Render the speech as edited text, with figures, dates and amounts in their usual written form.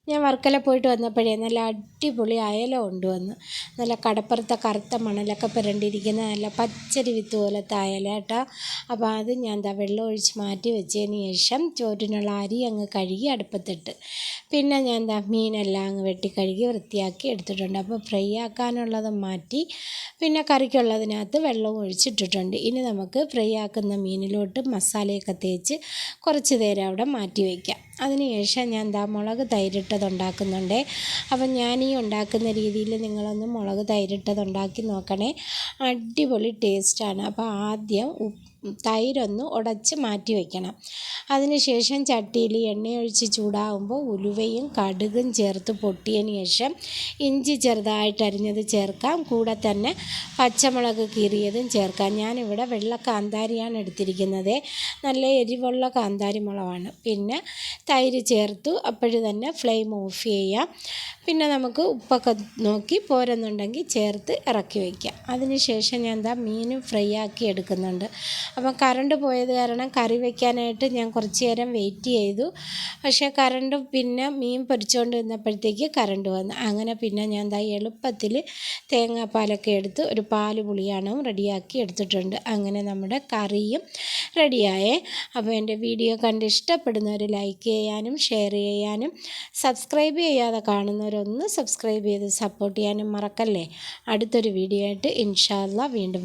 ഞാൻ വർക്കല പോയിട്ട് വന്നപ്പോഴേ നല്ല അടിപൊളി അയല കൊണ്ടുവന്നു. നല്ല കടപ്പുറത്തെ കറുത്ത മണലൊക്കെ പുരണ്ടിരിക്കുന്ന നല്ല പച്ചരി വിത്ത് പോലത്തെ അയല കേട്ടോ. അപ്പോൾ അത് ഞാൻ വെള്ളം ഒഴിച്ച് മാറ്റി വെച്ചതിന് ശേഷം ചോറ്റിനുള്ള അരി അങ്ങ് കഴുകി അടുപ്പത്തിട്ട്, പിന്നെ ഞാൻ മീനെല്ലാം അങ്ങ് വെട്ടി കഴുകി വൃത്തിയാക്കി എടുത്തിട്ടുണ്ട്. അപ്പോൾ ഫ്രൈ ആക്കാനുള്ളത് മാറ്റി, പിന്നെ കറിക്കുള്ളതിനകത്ത് വെള്ളവും ഒഴിച്ചിട്ടിട്ടുണ്ട്. ഇനി നമുക്ക് ഫ്രൈ ആക്കുന്ന മീനിലോട്ട് മസാലയൊക്കെ തേച്ച് കുറച്ച് നേരം അവിടെ മാറ്റി വയ്ക്കാം. അതിനുശേഷം ഞാൻ മുളക് തൈരിട്ടത് ഉണ്ടാക്കുന്നുണ്ട്. അപ്പം ഞാൻ ഈ ഉണ്ടാക്കുന്ന രീതിയിൽ നിങ്ങളൊന്ന് മുളക് തൈരിട്ടത് ഉണ്ടാക്കി നോക്കണേ, അടിപൊളി ടേസ്റ്റാണ്. അപ്പോൾ ആദ്യം തൈരൊന്ന് ഉടച്ച് മാറ്റി വയ്ക്കണം. അതിനുശേഷം ചട്ടിയിൽ എണ്ണയൊഴിച്ച് ചൂടാകുമ്പോൾ ഉലുവയും കടുകും ചേർത്ത് പൊട്ടിയതിന് ശേഷം ഇഞ്ചി ചെറുതായിട്ട് അരിഞ്ഞത് ചേർക്കാം. കൂടെ തന്നെ പച്ചമുളക് കീറിയതും ചേർക്കാം. ഞാനിവിടെ വെള്ള കാന്താരിയാണ് എടുത്തിരിക്കുന്നത്, നല്ല എരിവുള്ള കാന്താരി മുളകാണ്. പിന്നെ തൈര് ചേർത്തു. അപ്പോഴ് തന്നെ ഫ്ലെയിം ഓഫ് ചെയ്യാം. പിന്നെ നമുക്ക് ഉപ്പൊക്കെ നോക്കി പോരെന്നുണ്ടെങ്കിൽ ചേർത്ത് ഇറക്കി വയ്ക്കാം. അതിനുശേഷം ഞാൻ മീനും ഫ്രൈ ആക്കി എടുക്കുന്നുണ്ട്. അപ്പം കറണ്ട് പോയത് കാരണം കറി വയ്ക്കാനായിട്ട് ഞാൻ കുറച്ച് നേരം വെയിറ്റ് ചെയ്തു. പക്ഷേ പിന്നെ മീൻ പൊരിച്ചുകൊണ്ട് നിന്നപ്പോഴത്തേക്ക് കറണ്ട് വന്നു. അങ്ങനെ പിന്നെ ഞാൻ എളുപ്പത്തിൽ തേങ്ങാപ്പാലൊക്കെ എടുത്ത് ഒരു പാല് പുളിയാണവും റെഡിയാക്കി എടുത്തിട്ടുണ്ട്. അങ്ങനെ നമ്മുടെ കറിയും റെഡിയായേ. അപ്പോൾ എൻ്റെ വീഡിയോ കണ്ട് ഇഷ്ടപ്പെടുന്നവർ ലൈക്ക് ചെയ്യാനും ഷെയർ ചെയ്യാനും സബ്സ്ക്രൈബ് ചെയ്യാതെ കാണുന്നവരൊന്ന് സബ്സ്ക്രൈബ് ചെയ്ത് സപ്പോർട്ട് ചെയ്യാനും മറക്കല്ലേ. അടുത്തൊരു വീഡിയോ ആയിട്ട് ഇൻഷാ അല്ലാഹ് വീണ്ടും